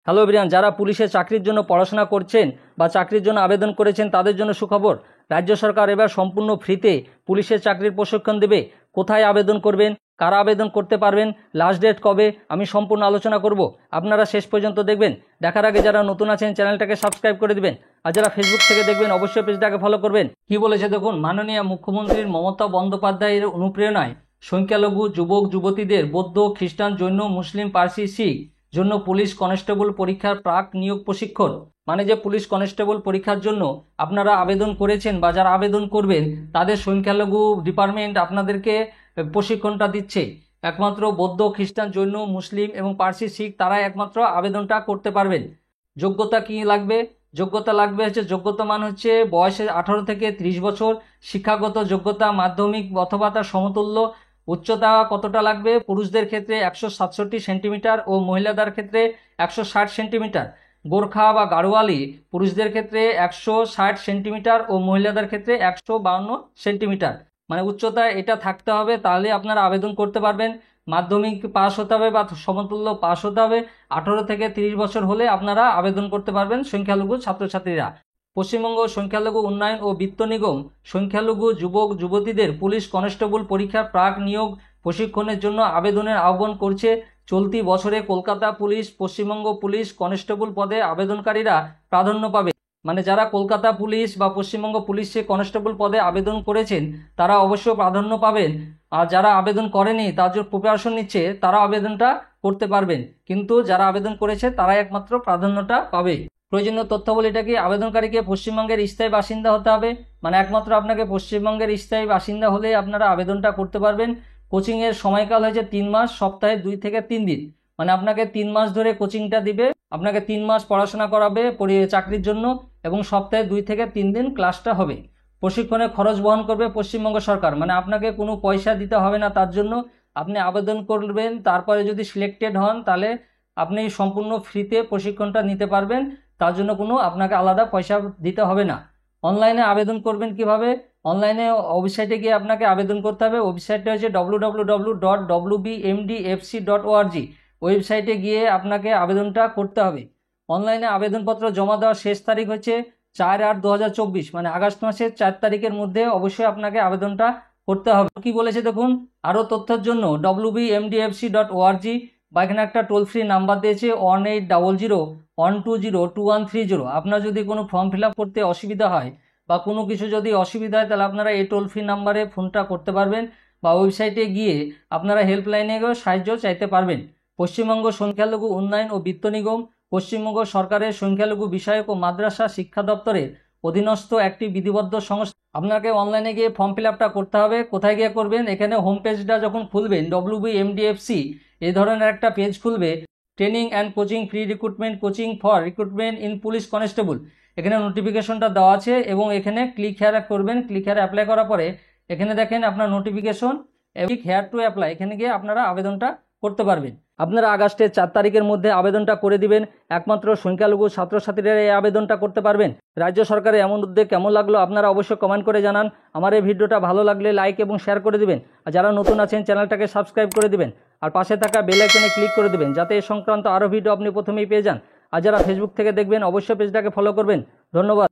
Hello everyone, যারা পুলিশের চাকরির জন্য পড়াশোনা করছেন বা চাকরির জন্য আবেদন করেছেন তাদের জন্য সুখবর। রাজ্য সরকার এবার সম্পূর্ণ ফ্রিতে পুলিশের চাকরির প্রশিক্ষণ দেবে। কোথায় আবেদন করবেন, কারা আবেদন করতে পারবেন, লাস্ট ডেট কবে, আমি সম্পূর্ণ আলোচনা করব। আপনারা শেষ পর্যন্ত দেখবেন। দেখার আগে যারা নতুন আছেন চ্যানেলটাকে সাবস্ক্রাইব করে দিবেন, আর যারা ফেসবুক থেকে দেখবেন অবশ্যই পেজটাকে ফলো করবেন। কি বলেছে দেখুন, মাননীয় মুখ্যমন্ত্রীর মমতা বন্দ্যোপাধ্যায়ের অনুপ্রেরণায় সংখ্যালঘু যুবক যুবতীদের বৌদ্ধ, খ্রিস্টান, জৈন, মুসলিম, পার্সি, শিখ জন্য পুলিশ কনস্টেবল পরীক্ষার প্রাক নিয়োগ প্রশিক্ষণ, মানে যে পুলিশ কনস্টেবল পরীক্ষার জন্য আপনারা আবেদন করেছেন বা যারা আবেদন করবেন তাদের সংখ্যালঘু ডিপার্টমেন্ট আপনাদেরকে প্রশিক্ষণটা দিচ্ছে। একমাত্র বৌদ্ধ, খ্রিস্টান, জৈন, মুসলিম এবং পার্সি, শিখ তারাই একমাত্র আবেদনটা করতে পারবেন। যোগ্যতা কি লাগবে? যোগ্যতা লাগবে হচ্ছে, যোগ্যতা মান হচ্ছে বয়সে 18 থেকে 30 বছর, শিক্ষাগত যোগ্যতা মাধ্যমিক অথবা তার সমতুল্য। উচ্চতা কতটা লাগবে? পুরুষদের ক্ষেত্রে 167 সেন্টিমিটার ও মহিলাদের ক্ষেত্রে 160 সেন্টিমিটার। গোর্খা বা গাড়োয়ালি পুরুষদের ক্ষেত্রে 160 সেন্টিমিটার ও মহিলাদের ক্ষেত্রে 152 সেন্টিমিটার। মানে উচ্চতা এটা থাকতে হবে, তাহলে আপনারা আবেদন করতে পারবেন। মাধ্যমিক পাস হতে হবে বা সমতুল্য পাস হতে হবে। 18 থেকে 30 বছর হলে আপনারা আবেদন করতে পারবেন সংখ্যালঘু ছাত্রছাত্রীরা। পশ্চিমবঙ্গ সংখ্যালঘু উন্নয়ন ও বিত্ত নিগম সংখ্যালঘু যুবক যুবতীদের পুলিশ কনস্টেবল পরীক্ষার প্রাক নিয়োগ প্রশিক্ষণের জন্য আবেদনের আহ্বান করছে। চলতি বছরে Kolkata police, Paschimbanga police constable পদে আবেদনকারীরা প্রাধান্য পাবে। মানে যারা কলকাতা পুলিশ বা পশ্চিমবঙ্গ পুলিশে কনস্টেবল পদে আবেদন করেছেন তারা অবশ্যই প্রাধান্য পাবেন। আর যারা আবেদন করেনি, তার যে প্রিপারেশন নিচ্ছে, তারা আবেদনটা করতে পারবেন, কিন্তু যারা আবেদন করেছে তারাই একমাত্র প্রাধান্যটা পাবে। প্রয়োজনীয় তথ্যাবলী এটা কি, আবেদনকারীকে পশ্চিমবঙ্গের স্থায়ী বাসিন্দা হতে হবে। মানে একমাত্র আপনাকে পশ্চিমবঙ্গের স্থায়ী বাসিন্দা হলে আপনারা আবেদনটা করতে পারবেন। কোচিংয়ের সময়কাল হয়েছে 3 মাস, সপ্তাহে 2 থেকে 3 দিন। মানে আপনাকে 3 মাস ধরে কোচিংটা দিবে, আপনাকে 3 মাস পড়াশোনা করাবে চাকরির জন্য, এবং সপ্তাহে 2 থেকে 3 দিন ক্লাসটা হবে। প্রশিক্ষণের খরচ বহন করবে পশ্চিমবঙ্গ সরকার, মানে আপনাকে কোনো পয়সা দিতে হবে না। তার জন্য আপনি আবেদন করবেন, তারপরে যদি সিলেক্টেড হন তাহলে আপনি সম্পূর্ণ ফ্রিতে প্রশিক্ষণটা নিতে পারবেন। তার জন্য কোনো আপনাকে আলাদা পয়সা দিতে হবে না। অনলাইনে আবেদন করবেন কিভাবে? অনলাইনে ওয়েবসাইটে গিয়ে আপনাকে আবেদন করতে হবে। ওয়েবসাইটটা হচ্ছে www.wbmdfc.org। ওয়েবসাইটে গিয়ে আপনাকে আবেদনটা করতে হবে। অনলাইনে আবেদনপত্র জমা দেওয়ার শেষ তারিখ হচ্ছে 4/8/2024, মানে আগস্ট মাসের 4 তারিখের মধ্যে অবশ্যই আপনাকে আবেদনটা করতে হবে। কি বলেছে দেখুন, আরও তথ্যের জন্য wbmdfc.org বা এখানে একটা টোল ফ্রি নাম্বার দিয়েছে 1800 120 2130। আপনার যদি কোনো ফর্ম ফিল আপ করতে অসুবিধা হয় বা কোনো কিছু যদি অসুবিধা হয় তাহলে আপনারা এই টোল ফ্রি নাম্বারে ফোনটা করতে পারবেন, বা ওয়েবসাইটে গিয়ে আপনারা হেল্পলাইনে সাহায্য চাইতে পারবেন। পশ্চিমবঙ্গ সংখ্যালঘু উন্নয়ন ও বিত্ত নিগম পশ্চিমবঙ্গ সরকারের সংখ্যালঘু বিষয়ক ও মাদ্রাসা শিক্ষা দপ্তরের অধীনস্থ একটি বিধিবদ্ধ সংস্থা। আপনাকে অনলাইনে গিয়ে ফর্ম ফিল আপটা করতে হবে। কোথায় গিয়ে করবেন? এখানে হোম পেজটা যখন খুলবেন, WBMDFC এই ধরনের একটা পেজ খুলবে। Training and coaching free recruitment coaching for recruitment in police constable, এখানে নোটিফিকেশনটা দেওয়া আছে এবং এখানে ক্লিক হেয়ার করবেন। ক্লিক হেয়ার অ্যাপ্লাই করার পরে এখানে দেখেন আপনার notification, click here to apply, এখানে গিয়ে আপনারা আবেদনটা করতে পারবেন। আপনারা আগস্টের 4 তারিখের মধ্যে আবেদনটা করে দিবেন। একমাত্র সংখ্যালঘু ছাত্রছাত্রীরা এই আবেদনটা করতে পারবেন। রাজ্য সরকারের এমন উদ্যোগ কেমন লাগলো আপনারা অবশ্যই কমেন্ট করে জানান। আমার এই ভিডিওটা ভালো লাগলে লাইক এবং শেয়ার করে দিবেন, আর যারা নতুন আছেন চ্যানেলটাকে সাবস্ক্রাইব করে দিবেন, আর পাশে থাকা বেল আইকনে ক্লিক করে দিবেন যাতে এ সংক্রান্ত আরও ভিডিও আপনি প্রথমেই পেয়ে যান। আর যারা ফেসবুক থেকে দেখবেন অবশ্যই পেজটাকে ফলো করবেন। ধন্যবাদ।